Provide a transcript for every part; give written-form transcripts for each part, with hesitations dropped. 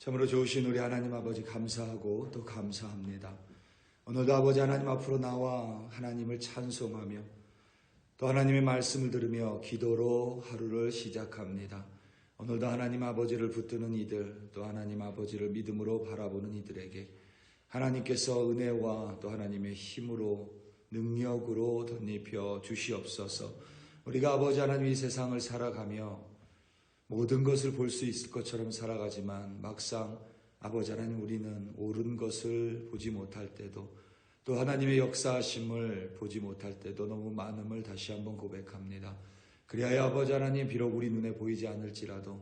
참으로 좋으신 우리 하나님 아버지 감사하고 또 감사합니다. 오늘도 아버지 하나님 앞으로 나와 하나님을 찬송하며 또 하나님의 말씀을 들으며 기도로 하루를 시작합니다. 오늘도 하나님 아버지를 붙드는 이들, 또 하나님 아버지를 믿음으로 바라보는 이들에게 하나님께서 은혜와 또 하나님의 힘으로 능력으로 덧입혀 주시옵소서. 우리가 아버지 하나님 이 세상을 살아가며 모든 것을 볼 수 있을 것처럼 살아가지만 막상 아버지 하나님 우리는 옳은 것을 보지 못할 때도 또 하나님의 역사하심을 보지 못할 때도 너무 많음을 다시 한번 고백합니다. 그리하여 아버지 하나님 비록 우리 눈에 보이지 않을지라도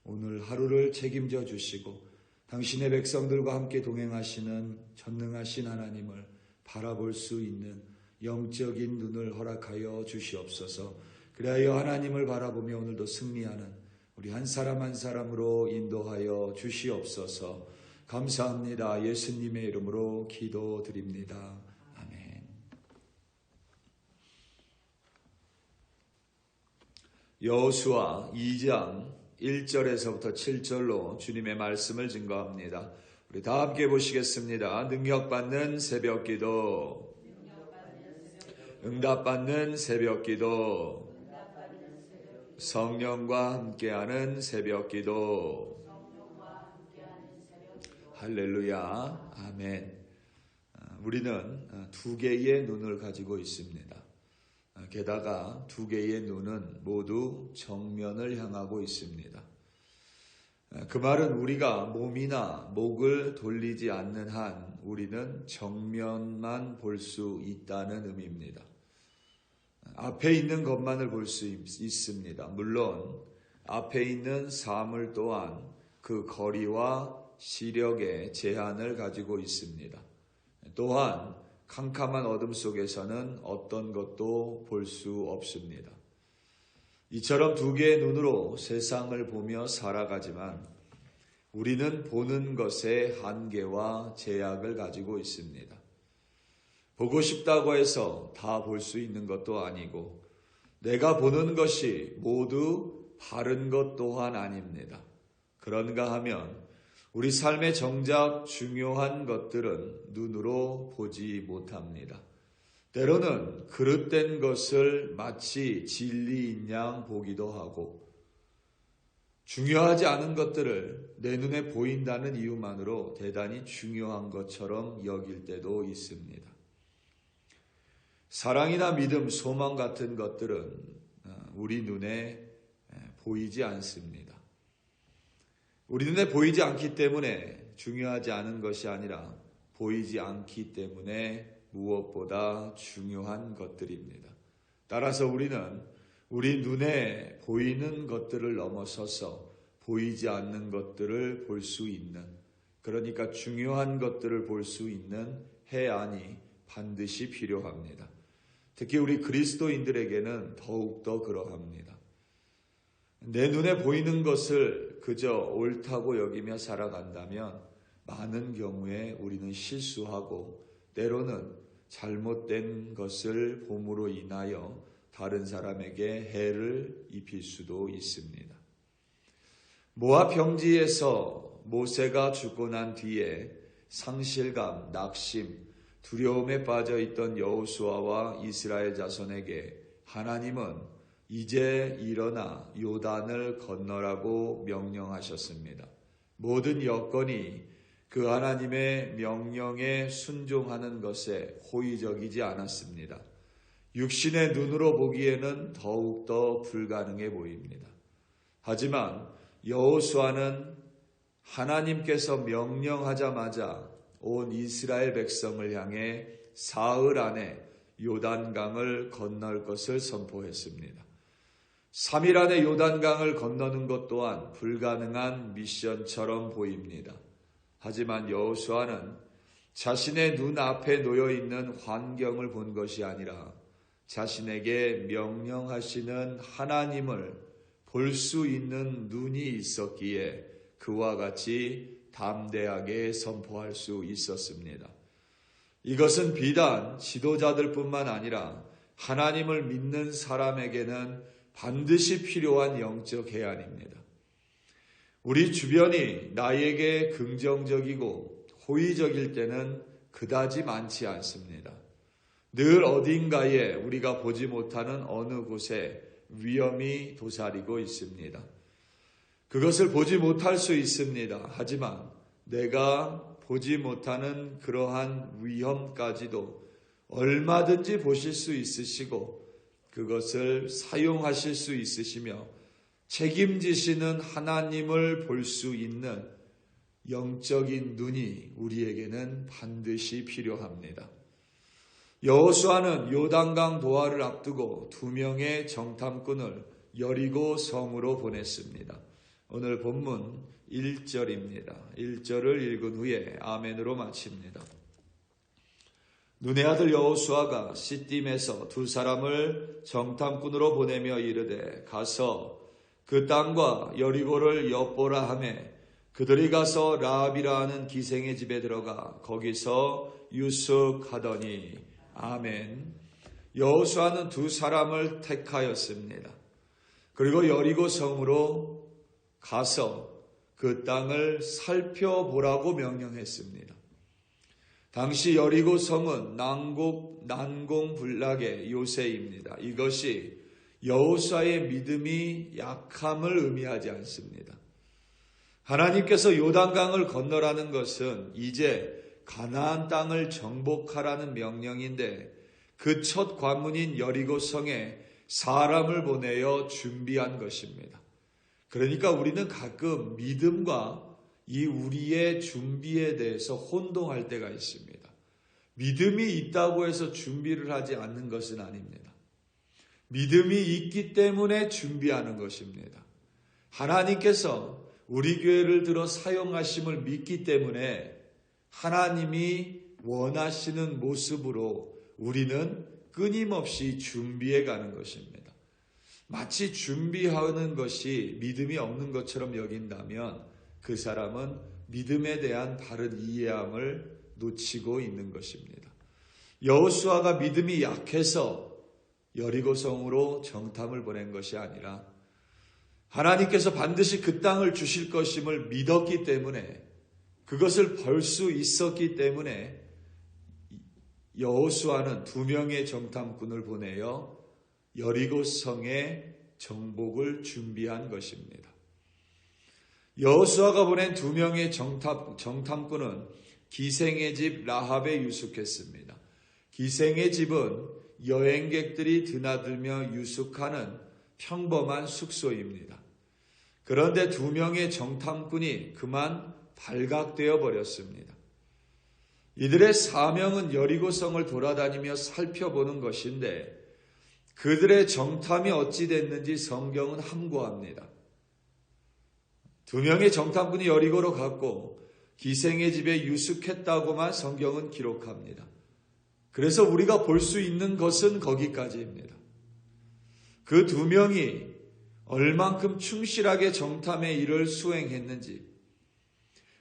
오늘 하루를 책임져 주시고 당신의 백성들과 함께 동행하시는 전능하신 하나님을 바라볼 수 있는 영적인 눈을 허락하여 주시옵소서. 그리하여 하나님을 바라보며 오늘도 승리하는 우리 한 사람 한 사람으로 인도하여 주시옵소서. 감사합니다. 예수님의 이름으로 기도드립니다. 아멘. 여호수아 2장 1절에서부터 7절로 주님의 말씀을 증거합니다. 우리 다 함께 보시겠습니다. 능력받는 새벽기도, 응답받는 새벽기도, 성령과 함께하는 새벽기도. 할렐루야. 아멘. 우리는 두 개의 눈을 가지고 있습니다. 게다가 두 개의 눈은 모두 정면을 향하고 있습니다. 그 말은 우리가 몸이나 목을 돌리지 않는 한 우리는 정면만 볼 수 있다는 의미입니다. 앞에 있는 것만을 볼 수 있습니다. 물론 앞에 있는 사물 또한 그 거리와 시력의 제한을 가지고 있습니다. 또한 캄캄한 어둠 속에서는 어떤 것도 볼 수 없습니다. 이처럼 두 개의 눈으로 세상을 보며 살아가지만 우리는 보는 것에 한계와 제약을 가지고 있습니다. 보고 싶다고 해서 다 볼 수 있는 것도 아니고 내가 보는 것이 모두 바른 것 또한 아닙니다. 그런가 하면 우리 삶의 정작 중요한 것들은 눈으로 보지 못합니다. 때로는 그릇된 것을 마치 진리인 양 보기도 하고 중요하지 않은 것들을 내 눈에 보인다는 이유만으로 대단히 중요한 것처럼 여길 때도 있습니다. 사랑이나 믿음, 소망 같은 것들은 우리 눈에 보이지 않습니다. 우리 눈에 보이지 않기 때문에 중요하지 않은 것이 아니라 보이지 않기 때문에 무엇보다 중요한 것들입니다. 따라서 우리는 우리 눈에 보이는 것들을 넘어서서 보이지 않는 것들을 볼 수 있는, 그러니까 중요한 것들을 볼 수 있는 해안이 반드시 필요합니다. 특히 우리 그리스도인들에게는 더욱더 그러합니다. 내 눈에 보이는 것을 그저 옳다고 여기며 살아간다면 많은 경우에 우리는 실수하고 때로는 잘못된 것을 봄으로 인하여 다른 사람에게 해를 입힐 수도 있습니다. 모압 평지에서 모세가 죽고 난 뒤에 상실감, 낙심, 두려움에 빠져 있던 여호수아와 이스라엘 자손에게 하나님은 이제 일어나 요단을 건너라고 명령하셨습니다. 모든 여건이 그 하나님의 명령에 순종하는 것에 호의적이지 않았습니다. 육신의 눈으로 보기에는 더욱더 불가능해 보입니다. 하지만 여호수아는 하나님께서 명령하자마자 온 이스라엘 백성을 향해 사흘 안에 요단강을 건널 것을 선포했습니다. 3일 안에 요단강을 건너는 것 또한 불가능한 미션처럼 보입니다. 하지만 여호수아는 자신의 눈앞에 놓여있는 환경을 본 것이 아니라 자신에게 명령하시는 하나님을 볼 수 있는 눈이 있었기에 그와 같이 담대하게 선포할 수 있었습니다. 이것은 비단 지도자들뿐만 아니라 하나님을 믿는 사람에게는 반드시 필요한 영적 해안입니다. 우리 주변이 나에게 긍정적이고 호의적일 때는 그다지 많지 않습니다. 늘 어딘가에 우리가 보지 못하는 어느 곳에 위험이 도사리고 있습니다. 그것을 보지 못할 수 있습니다. 하지만 내가 보지 못하는 그러한 위험까지도 얼마든지 보실 수 있으시고 그것을 사용하실 수 있으시며 책임지시는 하나님을 볼 수 있는 영적인 눈이 우리에게는 반드시 필요합니다. 여호수아는 요단강 도하를 앞두고 2명의 정탐꾼을 여리고 성으로 보냈습니다. 오늘 본문 1절입니다. 1절을 읽은 후에 아멘으로 마칩니다. 눈의 아들 여호수아가 시딤에서 2사람을 정탐꾼으로 보내며 이르되 가서 그 땅과 여리고를 엿보라 하매 그들이 가서 라합이라 하는 기생의 집에 들어가 거기서 유숙하더니 아멘. 여호수아는 2사람을 택하였습니다. 그리고 여리고 성으로 가서 그 땅을 살펴보라고 명령했습니다. 당시 여리고 성은 난공불락의 요새입니다. 이것이 여호수아의 믿음이 약함을 의미하지 않습니다. 하나님께서 요단강을 건너라는 것은 이제 가나안 땅을 정복하라는 명령인데 그 첫 관문인 여리고 성에 사람을 보내어 준비한 것입니다. 그러니까 우리는 가끔 믿음과 이 우리의 준비에 대해서 혼동할 때가 있습니다. 믿음이 있다고 해서 준비를 하지 않는 것은 아닙니다. 믿음이 있기 때문에 준비하는 것입니다. 하나님께서 우리 교회를 들어 사용하심을 믿기 때문에 하나님이 원하시는 모습으로 우리는 끊임없이 준비해 가는 것입니다. 마치 준비하는 것이 믿음이 없는 것처럼 여긴다면 그 사람은 믿음에 대한 바른 이해함을 놓치고 있는 것입니다. 여호수아가 믿음이 약해서 여리고성으로 정탐을 보낸 것이 아니라 하나님께서 반드시 그 땅을 주실 것임을 믿었기 때문에 그것을 벌 수 있었기 때문에 여호수아는 2명의 정탐꾼을 보내어 여리고성의 정복을 준비한 것입니다. 여호수아가 보낸 2명의 정탐꾼은 기생의 집 라합에 유숙했습니다. 기생의 집은 여행객들이 드나들며 유숙하는 평범한 숙소입니다. 그런데 2명의 정탐꾼이 그만 발각되어 버렸습니다. 이들의 사명은 여리고성을 돌아다니며 살펴보는 것인데 그들의 정탐이 어찌 됐는지 성경은 함구합니다. 2명의 정탐꾼이 여리고로 갔고 기생의 집에 유숙했다고만 성경은 기록합니다. 그래서 우리가 볼 수 있는 것은 거기까지입니다. 그 2명이 얼만큼 충실하게 정탐의 일을 수행했는지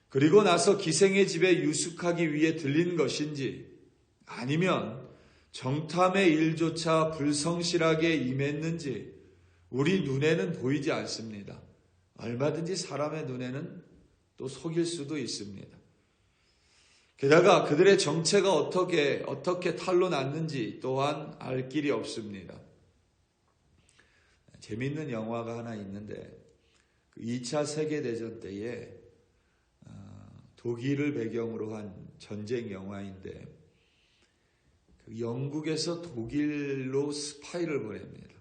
그리고 나서 기생의 집에 유숙하기 위해 들린 것인지 아니면 정탐의 일조차 불성실하게 임했는지 우리 눈에는 보이지 않습니다. 얼마든지 사람의 눈에는 또 속일 수도 있습니다. 게다가 그들의 정체가 어떻게 탄로 났는지 또한 알 길이 없습니다. 재미있는 영화가 하나 있는데 2차 세계대전 때에 독일을 배경으로 한 전쟁 영화인데 영국에서 독일로 스파이를 보냅니다.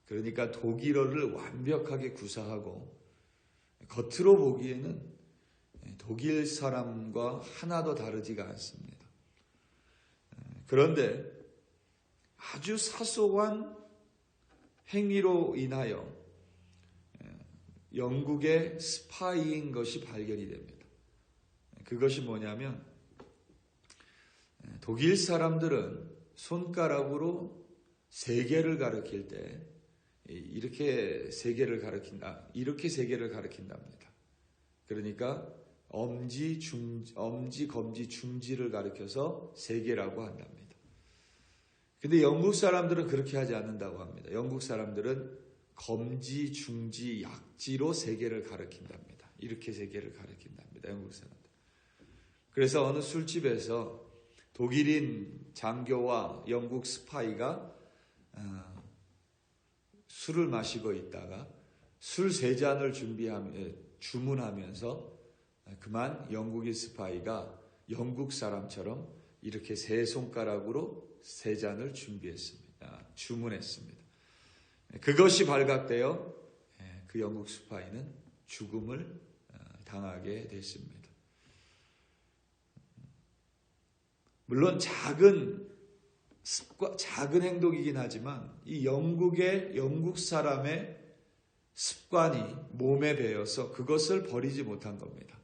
그러니까 독일어를 완벽하게 구사하고 겉으로 보기에는 독일 사람과 하나도 다르지가 않습니다. 그런데 아주 사소한 행위로 인하여 영국의 스파이인 것이 발견이 됩니다. 그것이 뭐냐면 독일 사람들은 손가락으로 세계를 가리킬 때 이렇게 세계를 가리킨다. 이렇게 세계를 가리킨답니다. 그러니까 엄지, 검지, 중지를 가리켜서 세계라고 한답니다. 근데 영국 사람들은 그렇게 하지 않는다고 합니다. 영국 사람들은 검지, 중지, 약지로 세계를 가리킨답니다. 이렇게 세계를 가리킨답니다. 영국 사람들. 그래서 어느 술집에서 독일인 장교와 영국 스파이가 술을 마시고 있다가 술 3잔을 주문하면서 그만 영국인 스파이가 영국 사람처럼 이렇게 3손가락으로 3잔을 주문했습니다. 그것이 발각되어 그 영국 스파이는 죽음을 당하게 됐습니다. 물론 작은 행동이긴 하지만 이 영국 사람의 습관이 몸에 배어서 그것을 버리지 못한 겁니다.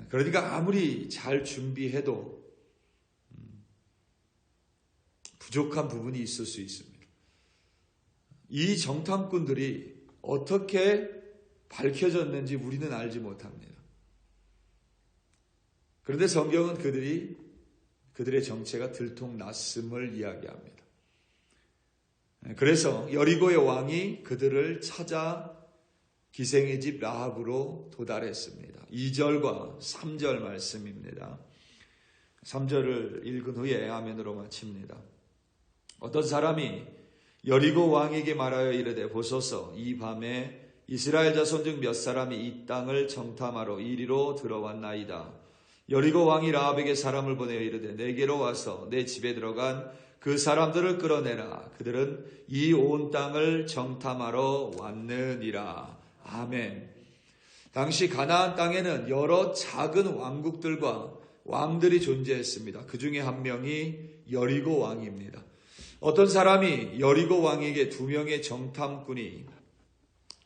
그러니까 아무리 잘 준비해도 부족한 부분이 있을 수 있습니다. 이 정탐꾼들이 어떻게 밝혀졌는지 우리는 알지 못합니다. 그런데 성경은 그들의 정체가 들통났음을 이야기합니다. 그래서 여리고의 왕이 그들을 찾아 기생의 집 라합으로 도달했습니다. 2절과 3절 말씀입니다. 3절을 읽은 후에 아멘으로 마칩니다. 어떤 사람이 여리고 왕에게 말하여 이르되 보소서 이 밤에 이스라엘 자손 중 몇 사람이 이 땅을 정탐하러 이리로 들어왔나이다. 여리고 왕이 라합에게 사람을 보내어 이르되 내게로 와서 내 집에 들어간 그 사람들을 끌어내라. 그들은 이 온 땅을 정탐하러 왔느니라. 아멘. 당시 가나안 땅에는 여러 작은 왕국들과 왕들이 존재했습니다. 그 중에 한 명이 여리고 왕입니다. 어떤 사람이 여리고 왕에게 2명의 정탐꾼이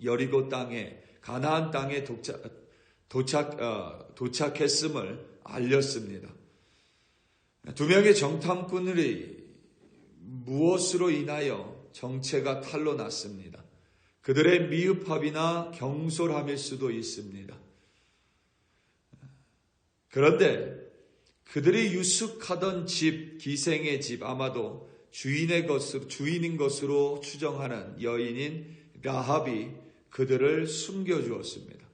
여리고 땅에 가나안 땅에 도착했음을 알렸습니다. 2명의 정탐꾼들이 무엇으로 인하여 정체가 탄로 났습니다. 그들의 미흡함이나 경솔함일 수도 있습니다. 그런데 그들이 유숙하던 집, 기생의 집, 아마도 주인인 것으로 추정하는 여인인 라합이 그들을 숨겨주었습니다.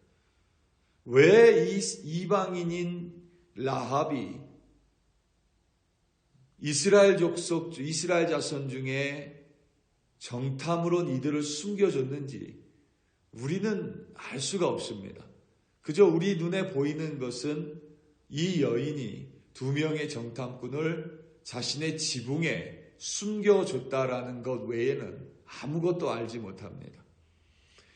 왜 이 이방인인 라합이 이스라엘 자손 중에 정탐으로 이들을 숨겨줬는지 우리는 알 수가 없습니다. 그저 우리 눈에 보이는 것은 이 여인이 2명의 정탐꾼을 자신의 지붕에 숨겨줬다라는 것 외에는 아무것도 알지 못합니다.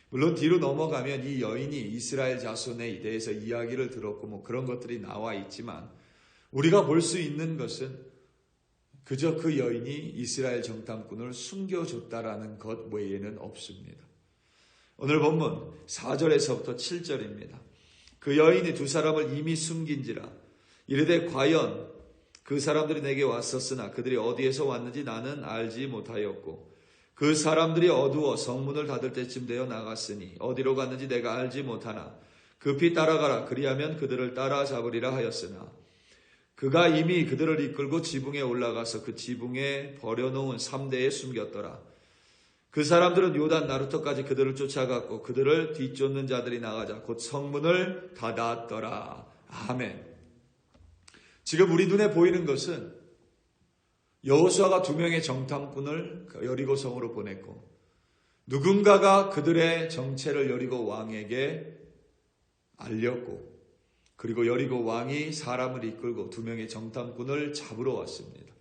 물론 뒤로 넘어가면 이 여인이 이스라엘 자손에 대해서 이야기를 들었고 그런 것들이 나와 있지만 우리가 볼 수 있는 것은 그저 그 여인이 이스라엘 정탐꾼을 숨겨줬다라는 것 외에는 없습니다. 오늘 본문 4절에서부터 7절입니다. 그 여인이 2 사람을 이미 숨긴지라 이르되 과연 그 사람들이 내게 왔었으나 그들이 어디에서 왔는지 나는 알지 못하였고 그 사람들이 어두워 성문을 닫을 때쯤 되어 나갔으니 어디로 갔는지 내가 알지 못하나 급히 따라가라 그리하면 그들을 따라잡으리라 하였으나 그가 이미 그들을 이끌고 지붕에 올라가서 그 지붕에 버려놓은 3대에 숨겼더라. 그 사람들은 요단 나루터까지 그들을 쫓아갔고 그들을 뒤쫓는 자들이 나가자 곧 성문을 닫았더라. 아멘. 지금 우리 눈에 보이는 것은 여호수아가 2명의 정탐꾼을 여리고성으로 보냈고 누군가가 그들의 정체를 여리고 왕에게 알렸고 그리고 여리고 왕이 사람을 이끌고 2명의 정탐꾼을 잡으러 왔습니다.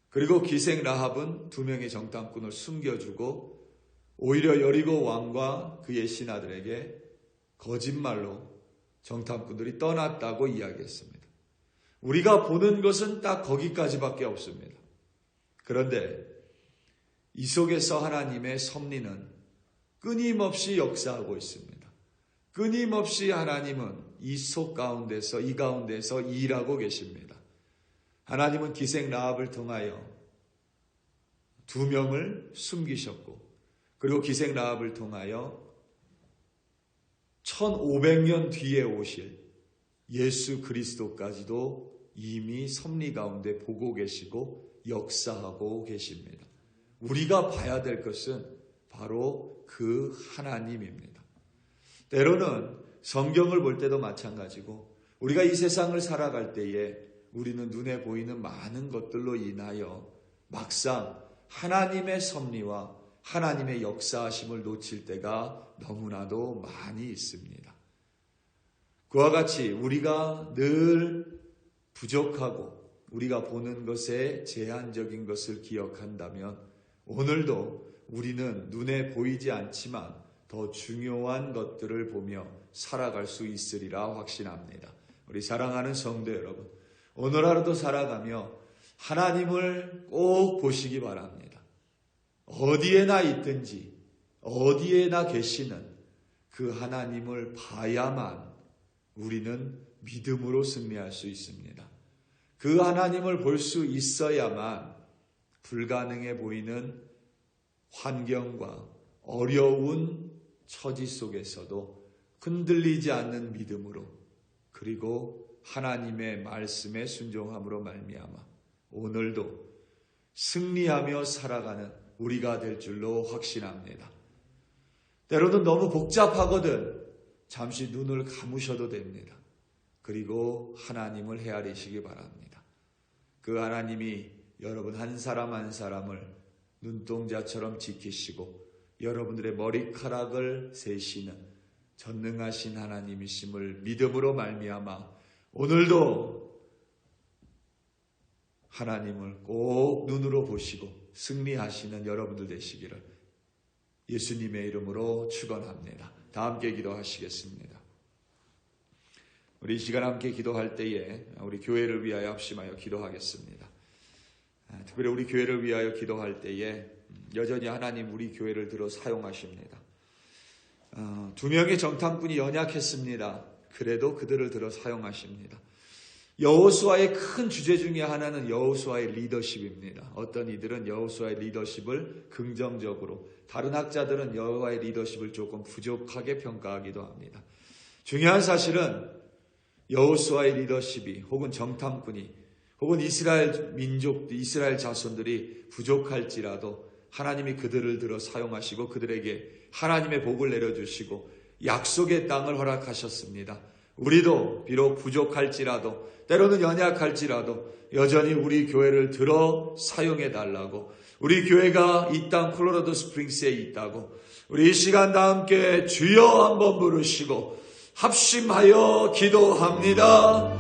그리고 기생 라합은 2명의 정탐꾼을 숨겨주고 오히려 여리고 왕과 그의 신하들에게 거짓말로 정탐꾼들이 떠났다고 이야기했습니다. 우리가 보는 것은 딱 거기까지밖에 없습니다. 그런데 이 속에서 하나님의 섭리는 끊임없이 역사하고 있습니다. 끊임없이 하나님은 이 가운데서 일하고 계십니다. 하나님은 기생 라합을 통하여 2명을 숨기셨고 그리고 기생 라합을 통하여 1500년 뒤에 오실 예수 그리스도까지도 이미 섭리 가운데 보고 계시고 역사하고 계십니다. 우리가 봐야 될 것은 바로 그 하나님입니다. 때로는 성경을 볼 때도 마찬가지고 우리가 이 세상을 살아갈 때에 우리는 눈에 보이는 많은 것들로 인하여 막상 하나님의 섭리와 하나님의 역사하심을 놓칠 때가 너무나도 많이 있습니다. 그와 같이 우리가 늘 부족하고 우리가 보는 것에 제한적인 것을 기억한다면 오늘도 우리는 눈에 보이지 않지만 더 중요한 것들을 보며 살아갈 수 있으리라 확신합니다. 우리 사랑하는 성도 여러분, 오늘 하루도 살아가며 하나님을 꼭 보시기 바랍니다. 어디에나 있든지 어디에나 계시는 그 하나님을 봐야만 우리는 믿음으로 승리할 수 있습니다. 그 하나님을 볼 수 있어야만 불가능해 보이는 환경과 어려운 처지 속에서도 흔들리지 않는 믿음으로 그리고 하나님의 말씀에 순종함으로 말미암아 오늘도 승리하며 살아가는 우리가 될 줄로 확신합니다. 때로는 너무 복잡하거든 잠시 눈을 감으셔도 됩니다. 그리고 하나님을 헤아리시기 바랍니다. 그 하나님이 여러분 한 사람 한 사람을 눈동자처럼 지키시고 여러분들의 머리카락을 세시는 전능하신 하나님이심을 믿음으로 말미암아 오늘도 하나님을 꼭 눈으로 보시고 승리하시는 여러분들 되시기를 예수님의 이름으로 축원합니다. 다 함께 기도하시겠습니다. 우리 이 시간 함께 기도할 때에 우리 교회를 위하여 합심하여 기도하겠습니다. 특별히 우리 교회를 위하여 기도할 때에 여전히 하나님 우리 교회를 들어 사용하십니다. 2명의 정탐꾼이 연약했습니다. 그래도 그들을 들어 사용하십니다. 여호수아의 큰 주제 중에 하나는 여호수아의 리더십입니다. 어떤 이들은 여호수아의 리더십을 긍정적으로, 다른 학자들은 여호수아의 리더십을 조금 부족하게 평가하기도 합니다. 중요한 사실은 여호수아의 리더십이 혹은 정탐꾼이 혹은 이스라엘 민족, 이스라엘 자손들이 부족할지라도 하나님이 그들을 들어 사용하시고 그들에게 하나님의 복을 내려주시고 약속의 땅을 허락하셨습니다. 우리도 비록 부족할지라도 때로는 연약할지라도 여전히 우리 교회를 들어 사용해달라고, 우리 교회가 이 땅 콜로라도 스프링스에 있다고 우리 이 시간 다 함께 주여 한번 부르시고 합심하여 기도합니다.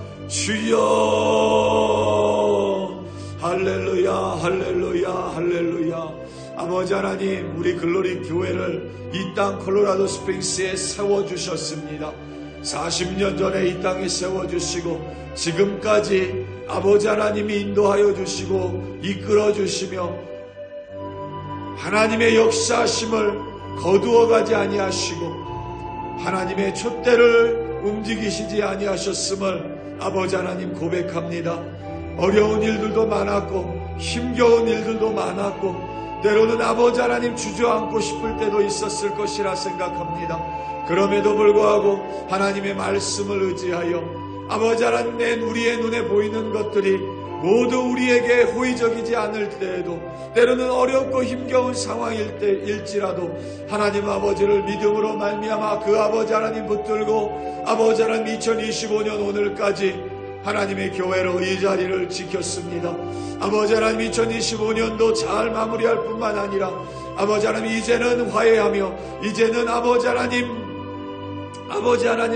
주여 할렐루야 할렐루야 할렐루야. 아버지 하나님, 우리 글로리 교회를 이 땅 콜로라도 스프링스에 세워주셨습니다. 40년 전에 이 땅에 세워주시고 지금까지 아버지 하나님이 인도하여 주시고 이끌어 주시며 하나님의 역사하심을 거두어가지 아니하시고 하나님의 촛대를 움직이시지 아니하셨음을 아버지 하나님 고백합니다. 어려운 일들도 많았고 힘겨운 일들도 많았고 때로는 아버지 하나님 주저앉고 싶을 때도 있었을 것이라 생각합니다. 그럼에도 불구하고 하나님의 말씀을 의지하여 아버지 하나님 내 우리의 눈에 보이는 것들이 모두 우리에게 호의적이지 않을 때에도 때로는 어렵고 힘겨운 상황일지라도 하나님 아버지를 믿음으로 말미암아 그 아버지 하나님 붙들고 아버지 하나님 2025년 오늘까지 하나님의 교회로 이 자리를 지켰습니다. 아버지 하나님 2025년도 잘 마무리할 뿐만 아니라 아버지 하나님 이제는 화해하며 이제는 아버지 하나님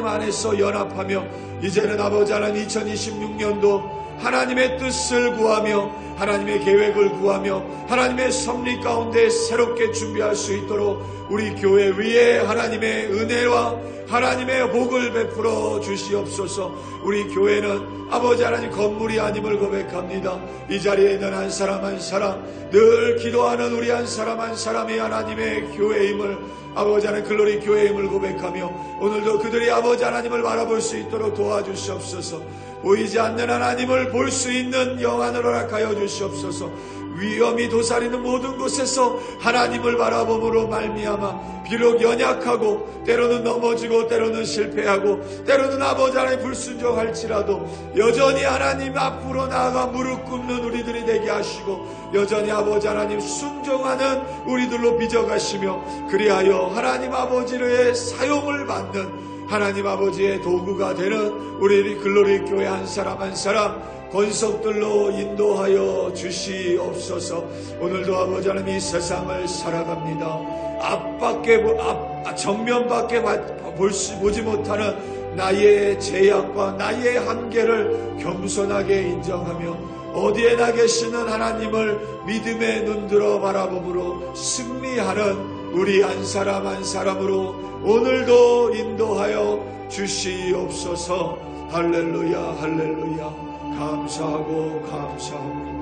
안에서 연합하며 이제는 아버지 하나님 2026년도 하나님의 뜻을 구하며 하나님의 계획을 구하며 하나님의 섭리 가운데 새롭게 준비할 수 있도록 우리 교회 위에 하나님의 은혜와 하나님의 복을 베풀어 주시옵소서. 우리 교회는 아버지 하나님 건물이 아님을 고백합니다. 이 자리에 있는 한 사람 한 사람, 늘 기도하는 우리 한 사람 한 사람이 하나님의 교회임을 아버지 하나님 글로리 교회임을 고백하며 오늘도 그들이 아버지 하나님을 바라볼 수 있도록 도와주시옵소서. 보이지 않는 하나님을 볼 수 있는 영안을 허락하여 주시옵소서. 위험이 도사리는 모든 곳에서 하나님을 바라봄으로 말미암아 비록 연약하고 때로는 넘어지고 때로는 실패하고 때로는 아버지 하나님 불순종할지라도 여전히 하나님 앞으로 나아가 무릎 꿇는 우리들이 되게 하시고 여전히 아버지 하나님 순종하는 우리들로 빚어가시며 그리하여 하나님 아버지의 사용을 받는 하나님 아버지의 도구가 되는 우리 글로리 교회 한 사람 한 사람 권속들로 인도하여 주시옵소서. 오늘도 아버지 하나님 이 세상을 살아갑니다. 정면밖에 보지 못하는 나의 제약과 나의 한계를 겸손하게 인정하며 어디에 나 계시는 하나님을 믿음의 눈들어 바라봄으로 승리하는 우리 한 사람 한 사람으로 오늘도 인도하여 주시옵소서. 할렐루야 할렐루야. 감사하고 감사합니다.